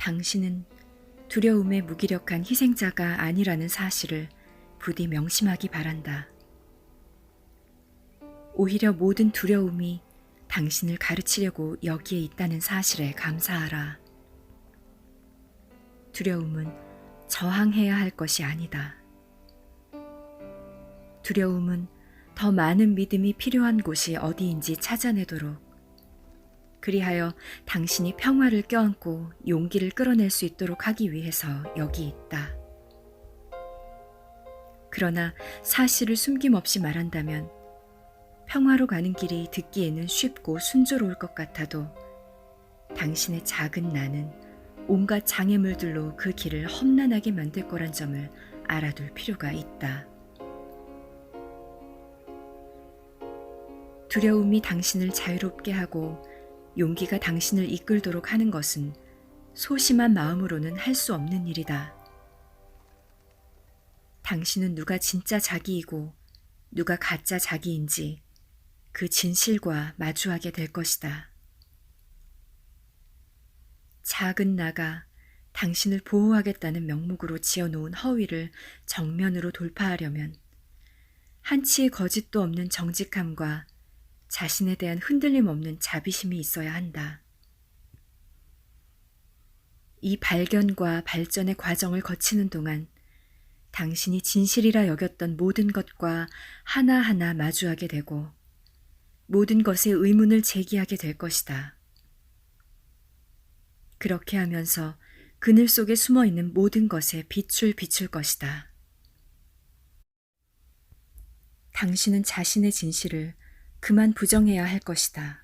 당신은 두려움의 무기력한 희생자가 아니라는 사실을 부디 명심하기 바란다. 오히려 모든 두려움이 당신을 가르치려고 여기에 있다는 사실에 감사하라. 두려움은 저항해야 할 것이 아니다. 두려움은 더 많은 믿음이 필요한 곳이 어디인지 찾아내도록, 그리하여 당신이 평화를 껴안고 용기를 끌어낼 수 있도록 하기 위해서 여기 있다. 그러나 사실을 숨김없이 말한다면 평화로 가는 길이 듣기에는 쉽고 순조로울 것 같아도 당신의 작은 나는 온갖 장애물들로 그 길을 험난하게 만들 거란 점을 알아둘 필요가 있다. 두려움이 당신을 자유롭게 하고 용기가 당신을 이끌도록 하는 것은 소심한 마음으로는 할 수 없는 일이다. 당신은 누가 진짜 자기이고 누가 가짜 자기인지 그 진실과 마주하게 될 것이다. 작은 나가 당신을 보호하겠다는 명목으로 지어놓은 허위를 정면으로 돌파하려면 한치의 거짓도 없는 정직함과 자신에 대한 흔들림 없는 자비심이 있어야 한다. 이 발견과 발전의 과정을 거치는 동안 당신이 진실이라 여겼던 모든 것과 하나하나 마주하게 되고 모든 것에 의문을 제기하게 될 것이다. 그렇게 하면서 그늘 속에 숨어있는 모든 것에 빛을 비출 것이다. 당신은 자신의 진실을 그만 부정해야 할 것이다.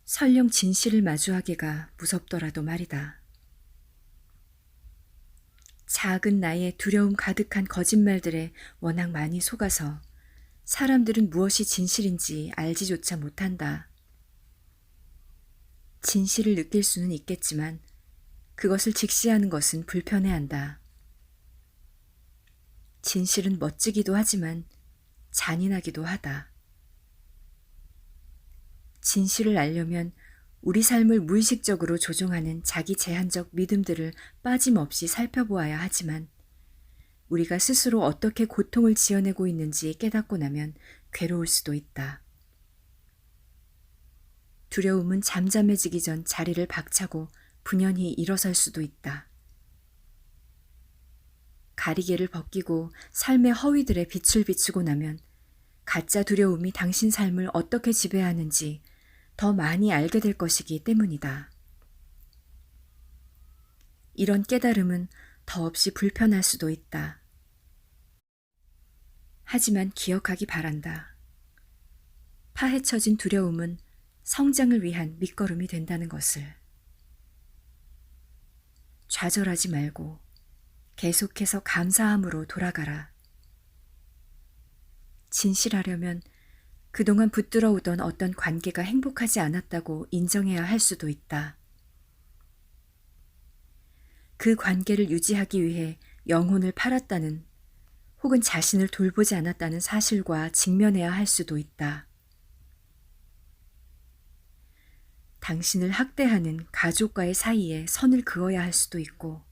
설령 진실을 마주하기가 무섭더라도 말이다. 작은 나의 두려움 가득한 거짓말들에 워낙 많이 속아서 사람들은 무엇이 진실인지 알지조차 못한다. 진실을 느낄 수는 있겠지만 그것을 직시하는 것은 불편해한다. 진실은 멋지기도 하지만 잔인하기도 하다. 진실을 알려면 우리 삶을 무의식적으로 조종하는 자기 제한적 믿음들을 빠짐없이 살펴보아야 하지만 우리가 스스로 어떻게 고통을 지어내고 있는지 깨닫고 나면 괴로울 수도 있다. 두려움은 잠잠해지기 전 자리를 박차고 분연히 일어설 수도 있다. 가리개를 벗기고 삶의 허위들에 빛을 비추고 나면 가짜 두려움이 당신 삶을 어떻게 지배하는지 더 많이 알게 될 것이기 때문이다. 이런 깨달음은 더없이 불편할 수도 있다. 하지만 기억하기 바란다. 파헤쳐진 두려움은 성장을 위한 밑거름이 된다는 것을. 좌절하지 말고 계속해서 감사함으로 돌아가라. 진실하려면 그동안 붙들어오던 어떤 관계가 행복하지 않았다고 인정해야 할 수도 있다. 그 관계를 유지하기 위해 영혼을 팔았다는 혹은 자신을 돌보지 않았다는 사실과 직면해야 할 수도 있다. 당신을 학대하는 가족과의 사이에 선을 그어야 할 수도 있고,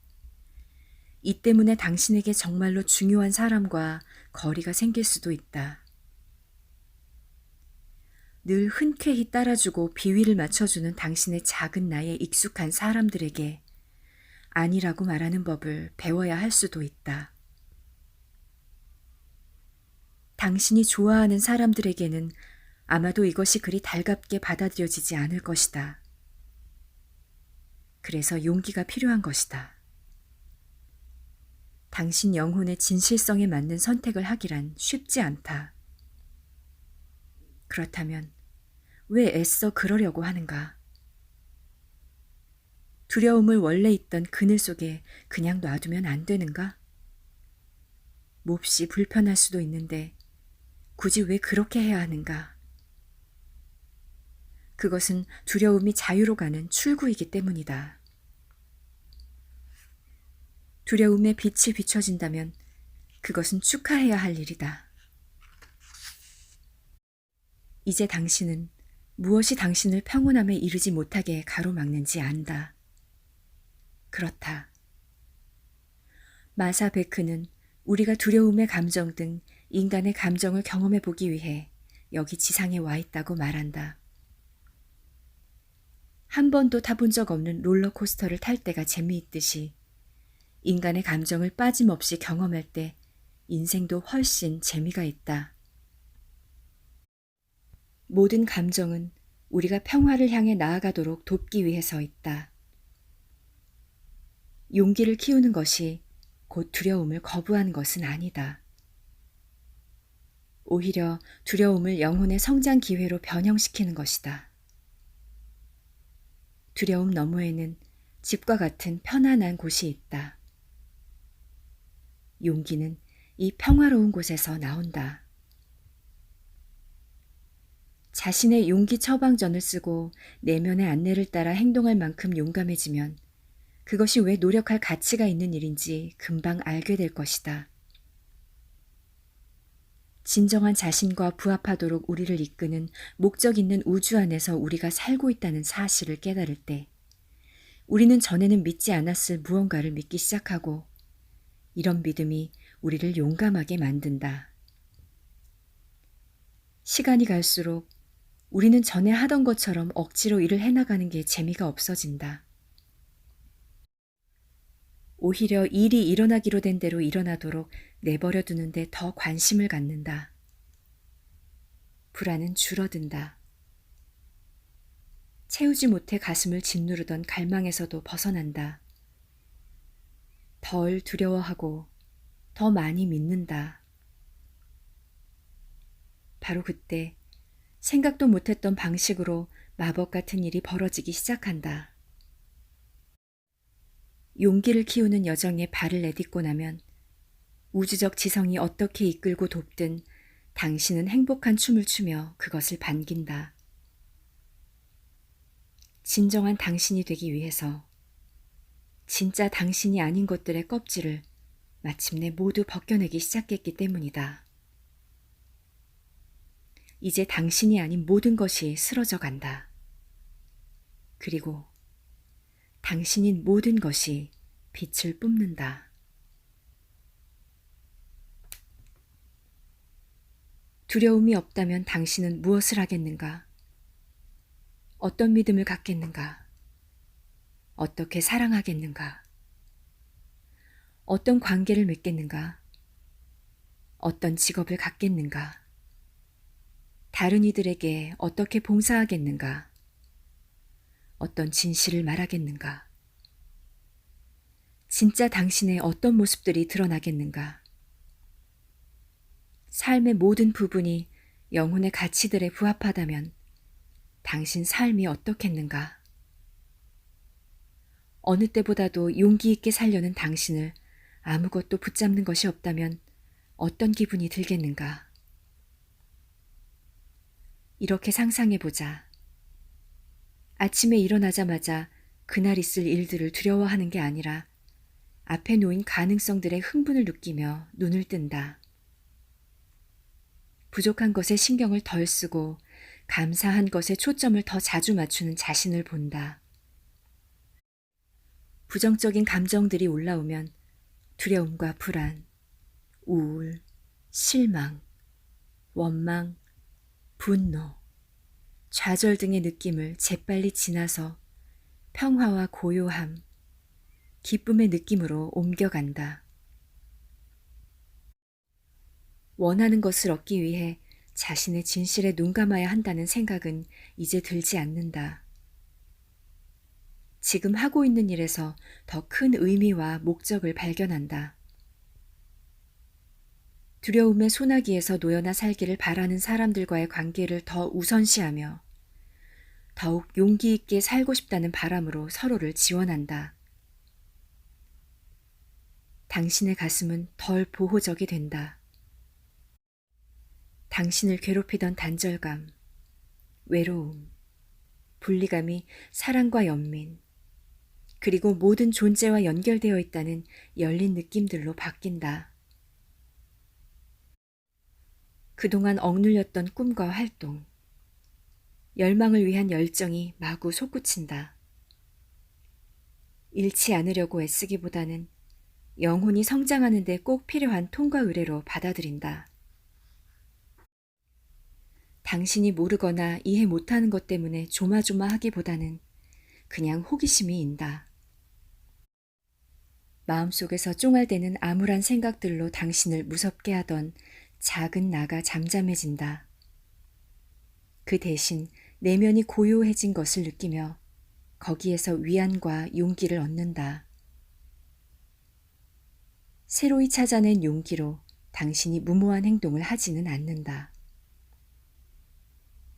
이 때문에 당신에게 정말로 중요한 사람과 거리가 생길 수도 있다. 늘 흔쾌히 따라주고 비위를 맞춰주는 당신의 작은 나에 익숙한 사람들에게 아니라고 말하는 법을 배워야 할 수도 있다. 당신이 좋아하는 사람들에게는 아마도 이것이 그리 달갑게 받아들여지지 않을 것이다. 그래서 용기가 필요한 것이다. 당신 영혼의 진실성에 맞는 선택을 하기란 쉽지 않다. 그렇다면 왜 애써 그러려고 하는가? 두려움을 원래 있던 그늘 속에 그냥 놔두면 안 되는가? 몹시 불편할 수도 있는데 굳이 왜 그렇게 해야 하는가? 그것은 두려움이 자유로 가는 출구이기 때문이다. 두려움에 빛이 비춰진다면 그것은 축하해야 할 일이다. 이제 당신은 무엇이 당신을 평온함에 이르지 못하게 가로막는지 안다. 그렇다. 마사 베크는 우리가 두려움의 감정 등 인간의 감정을 경험해 보기 위해 여기 지상에 와 있다고 말한다. 한 번도 타본 적 없는 롤러코스터를 탈 때가 재미있듯이 인간의 감정을 빠짐없이 경험할 때 인생도 훨씬 재미가 있다. 모든 감정은 우리가 평화를 향해 나아가도록 돕기 위해서 있다. 용기를 키우는 것이 곧 두려움을 거부하는 것은 아니다. 오히려 두려움을 영혼의 성장 기회로 변형시키는 것이다. 두려움 너머에는 집과 같은 편안한 곳이 있다. 용기는 이 평화로운 곳에서 나온다. 자신의 용기 처방전을 쓰고 내면의 안내를 따라 행동할 만큼 용감해지면 그것이 왜 노력할 가치가 있는 일인지 금방 알게 될 것이다. 진정한 자신과 부합하도록 우리를 이끄는 목적 있는 우주 안에서 우리가 살고 있다는 사실을 깨달을 때 우리는 전에는 믿지 않았을 무언가를 믿기 시작하고 이런 믿음이 우리를 용감하게 만든다. 시간이 갈수록 우리는 전에 하던 것처럼 억지로 일을 해나가는 게 재미가 없어진다. 오히려 일이 일어나기로 된 대로 일어나도록 내버려 두는데 더 관심을 갖는다. 불안은 줄어든다. 채우지 못해 가슴을 짓누르던 갈망에서도 벗어난다. 덜 두려워하고 더 많이 믿는다. 바로 그때 생각도 못했던 방식으로 마법 같은 일이 벌어지기 시작한다. 용기를 키우는 여정에 발을 내딛고 나면 우주적 지성이 어떻게 이끌고 돕든 당신은 행복한 춤을 추며 그것을 반긴다. 진정한 당신이 되기 위해서 진짜 당신이 아닌 것들의 껍질을 마침내 모두 벗겨내기 시작했기 때문이다. 이제 당신이 아닌 모든 것이 쓰러져 간다. 그리고 당신인 모든 것이 빛을 뿜는다. 두려움이 없다면 당신은 무엇을 하겠는가? 어떤 믿음을 갖겠는가? 어떻게 사랑하겠는가? 어떤 관계를 맺겠는가? 어떤 직업을 갖겠는가? 다른 이들에게 어떻게 봉사하겠는가? 어떤 진실을 말하겠는가? 진짜 당신의 어떤 모습들이 드러나겠는가? 삶의 모든 부분이 영혼의 가치들에 부합하다면 당신 삶이 어떻겠는가? 어느 때보다도 용기 있게 살려는 당신을 아무것도 붙잡는 것이 없다면 어떤 기분이 들겠는가? 이렇게 상상해보자. 아침에 일어나자마자 그날 있을 일들을 두려워하는 게 아니라 앞에 놓인 가능성들의 흥분을 느끼며 눈을 뜬다. 부족한 것에 신경을 덜 쓰고 감사한 것에 초점을 더 자주 맞추는 자신을 본다. 부정적인 감정들이 올라오면 두려움과 불안, 우울, 실망, 원망, 분노, 좌절 등의 느낌을 재빨리 지나서 평화와 고요함, 기쁨의 느낌으로 옮겨간다. 원하는 것을 얻기 위해 자신의 진실에 눈감아야 한다는 생각은 이제 들지 않는다. 지금 하고 있는 일에서 더 큰 의미와 목적을 발견한다. 두려움의 소나기에서 놓여나 살기를 바라는 사람들과의 관계를 더 우선시하며 더욱 용기 있게 살고 싶다는 바람으로 서로를 지원한다. 당신의 가슴은 덜 보호적이 된다. 당신을 괴롭히던 단절감, 외로움, 분리감이 사랑과 연민, 그리고 모든 존재와 연결되어 있다는 열린 느낌들로 바뀐다. 그동안 억눌렸던 꿈과 활동, 열망을 위한 열정이 마구 솟구친다. 잃지 않으려고 애쓰기보다는 영혼이 성장하는 데 꼭 필요한 통과 의례로 받아들인다. 당신이 모르거나 이해 못하는 것 때문에 조마조마하기보다는 그냥 호기심이 인다. 마음속에서 쫑알대는 암울한 생각들로 당신을 무섭게 하던 작은 나가 잠잠해진다. 그 대신 내면이 고요해진 것을 느끼며 거기에서 위안과 용기를 얻는다. 새로이 찾아낸 용기로 당신이 무모한 행동을 하지는 않는다.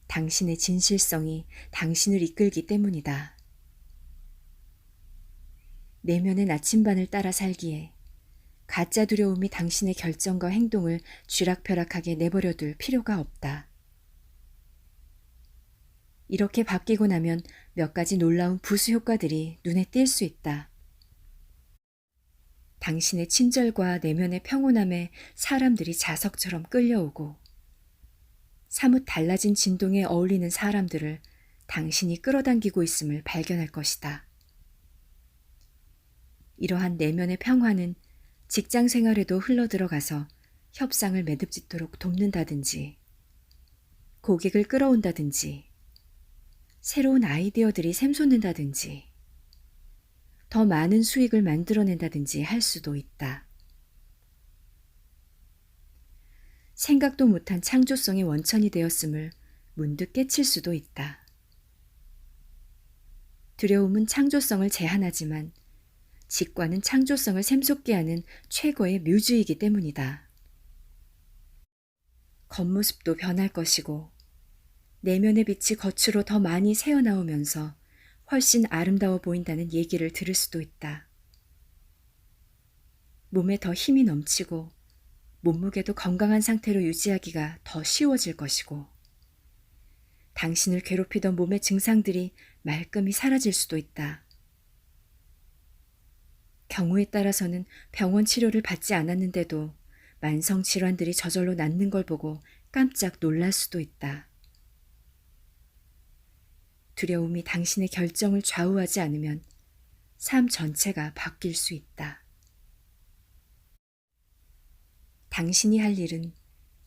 당신의 진실성이 당신을 이끌기 때문이다. 내면의 나침반을 따라 살기에 가짜 두려움이 당신의 결정과 행동을 쥐락펴락하게 내버려둘 필요가 없다. 이렇게 바뀌고 나면 몇 가지 놀라운 부수 효과들이 눈에 띌 수 있다. 당신의 친절과 내면의 평온함에 사람들이 자석처럼 끌려오고 사뭇 달라진 진동에 어울리는 사람들을 당신이 끌어당기고 있음을 발견할 것이다. 이러한 내면의 평화는 직장 생활에도 흘러들어가서 협상을 매듭짓도록 돕는다든지, 고객을 끌어온다든지, 새로운 아이디어들이 샘솟는다든지, 더 많은 수익을 만들어낸다든지 할 수도 있다. 생각도 못한 창조성의 원천이 되었음을 문득 깨칠 수도 있다. 두려움은 창조성을 제한하지만 직관은 창조성을 샘솟게 하는 최고의 묘주이기 때문이다. 겉모습도 변할 것이고 내면의 빛이 겉으로 더 많이 새어나오면서 훨씬 아름다워 보인다는 얘기를 들을 수도 있다. 몸에 더 힘이 넘치고 몸무게도 건강한 상태로 유지하기가 더 쉬워질 것이고 당신을 괴롭히던 몸의 증상들이 말끔히 사라질 수도 있다. 경우에 따라서는 병원 치료를 받지 않았는데도 만성 질환들이 저절로 낫는 걸 보고 깜짝 놀랄 수도 있다. 두려움이 당신의 결정을 좌우하지 않으면 삶 전체가 바뀔 수 있다. 당신이 할 일은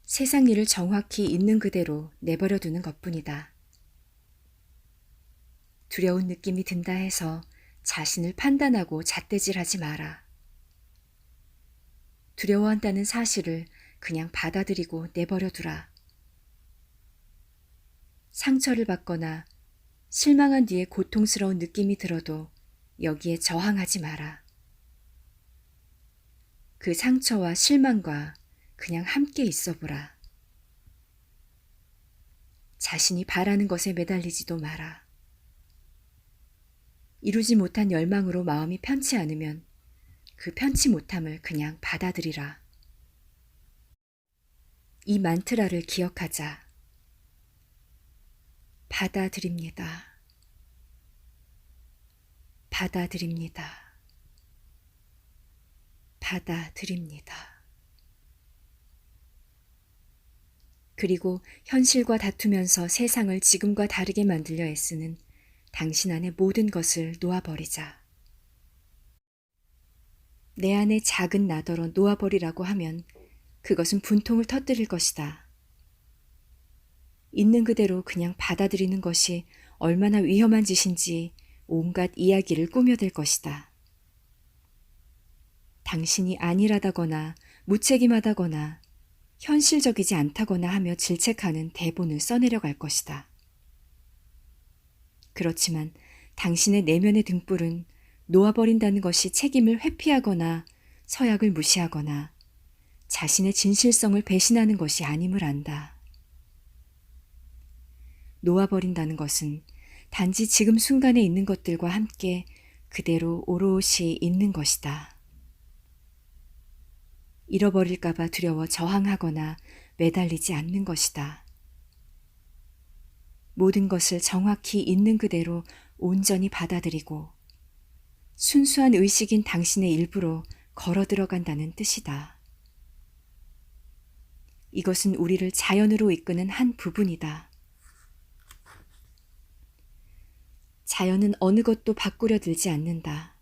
세상 일을 정확히 있는 그대로 내버려 두는 것뿐이다. 두려운 느낌이 든다 해서 자신을 판단하고 잣대질하지 마라. 두려워한다는 사실을 그냥 받아들이고 내버려 두라. 상처를 받거나 실망한 뒤에 고통스러운 느낌이 들어도 여기에 저항하지 마라. 그 상처와 실망과 그냥 함께 있어 보라. 자신이 바라는 것에 매달리지도 마라. 이루지 못한 열망으로 마음이 편치 않으면 그 편치 못함을 그냥 받아들이라. 이 만트라를 기억하자. 받아들입니다. 받아들입니다. 받아들입니다. 그리고 현실과 다투면서 세상을 지금과 다르게 만들려 애쓰는 당신 안의 모든 것을 놓아버리자. 내 안에 작은 나더러 놓아버리라고 하면 그것은 분통을 터뜨릴 것이다. 있는 그대로 그냥 받아들이는 것이 얼마나 위험한 짓인지 온갖 이야기를 꾸며댈 것이다. 당신이 안일하다거나 무책임하다거나 현실적이지 않다거나 하며 질책하는 대본을 써내려갈 것이다. 그렇지만 당신의 내면의 등불은 놓아버린다는 것이 책임을 회피하거나 서약을 무시하거나 자신의 진실성을 배신하는 것이 아님을 안다. 놓아버린다는 것은 단지 지금 순간에 있는 것들과 함께 그대로 오롯이 있는 것이다. 잃어버릴까봐 두려워 저항하거나 매달리지 않는 것이다. 모든 것을 정확히 있는 그대로 온전히 받아들이고 순수한 의식인 당신의 일부로 걸어 들어간다는 뜻이다. 이것은 우리를 자연으로 이끄는 한 부분이다. 자연은 어느 것도 바꾸려 들지 않는다.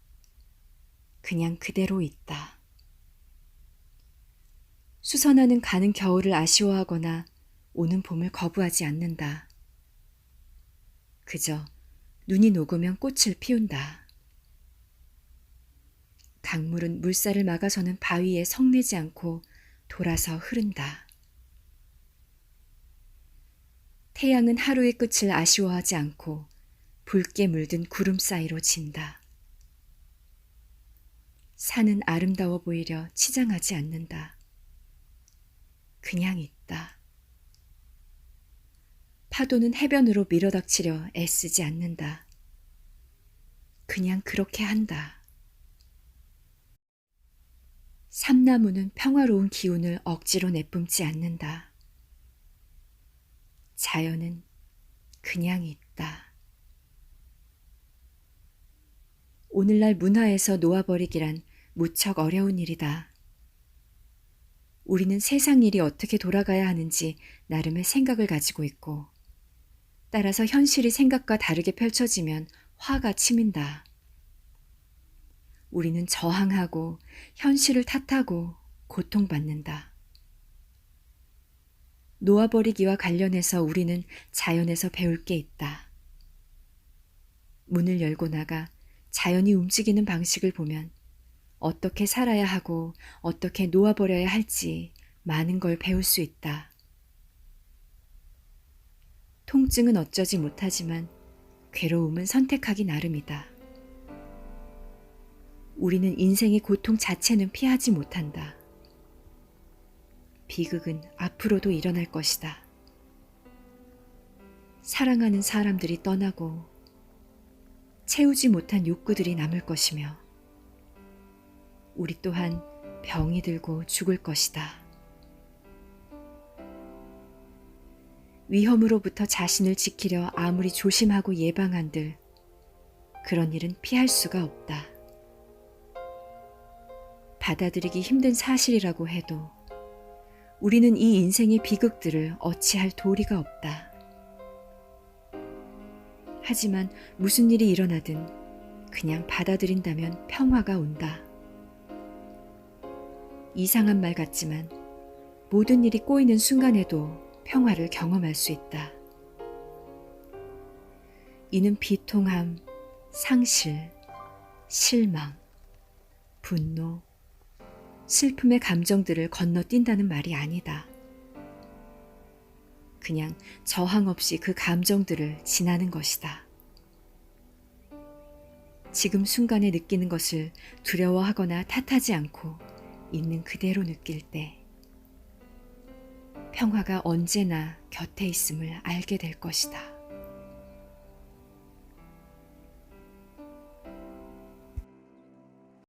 그냥 그대로 있다. 수선화는 가는 겨울을 아쉬워하거나 오는 봄을 거부하지 않는다. 그저 눈이 녹으면 꽃을 피운다. 강물은 물살을 막아서는 바위에 성내지 않고 돌아서 흐른다. 태양은 하루의 끝을 아쉬워하지 않고 붉게 물든 구름 사이로 진다. 산은 아름다워 보이려 치장하지 않는다. 그냥 있다. 파도는 해변으로 밀어닥치려 애쓰지 않는다. 그냥 그렇게 한다. 삼나무는 평화로운 기운을 억지로 내뿜지 않는다. 자연은 그냥 있다. 오늘날 문화에서 놓아버리기란 무척 어려운 일이다. 우리는 세상 일이 어떻게 돌아가야 하는지 나름의 생각을 가지고 있고, 따라서 현실이 생각과 다르게 펼쳐지면 화가 치민다. 우리는 저항하고 현실을 탓하고 고통받는다. 놓아버리기와 관련해서 우리는 자연에서 배울 게 있다. 문을 열고 나가 자연이 움직이는 방식을 보면 어떻게 살아야 하고 어떻게 놓아버려야 할지 많은 걸 배울 수 있다. 통증은 어쩌지 못하지만 괴로움은 선택하기 나름이다. 우리는 인생의 고통 자체는 피하지 못한다. 비극은 앞으로도 일어날 것이다. 사랑하는 사람들이 떠나고 채우지 못한 욕구들이 남을 것이며 우리 또한 병이 들고 죽을 것이다. 위험으로부터 자신을 지키려 아무리 조심하고 예방한들 그런 일은 피할 수가 없다. 받아들이기 힘든 사실이라고 해도 우리는 이 인생의 비극들을 어찌할 도리가 없다. 하지만 무슨 일이 일어나든 그냥 받아들인다면 평화가 온다. 이상한 말 같지만 모든 일이 꼬이는 순간에도 평화를 경험할 수 있다. 이는 비통함, 상실, 실망, 분노, 슬픔의 감정들을 건너뛴다는 말이 아니다. 그냥 저항 없이 그 감정들을 지나는 것이다. 지금 순간에 느끼는 것을 두려워하거나 탓하지 않고 있는 그대로 느낄 때 평화가 언제나 곁에 있음을 알게 될 것이다.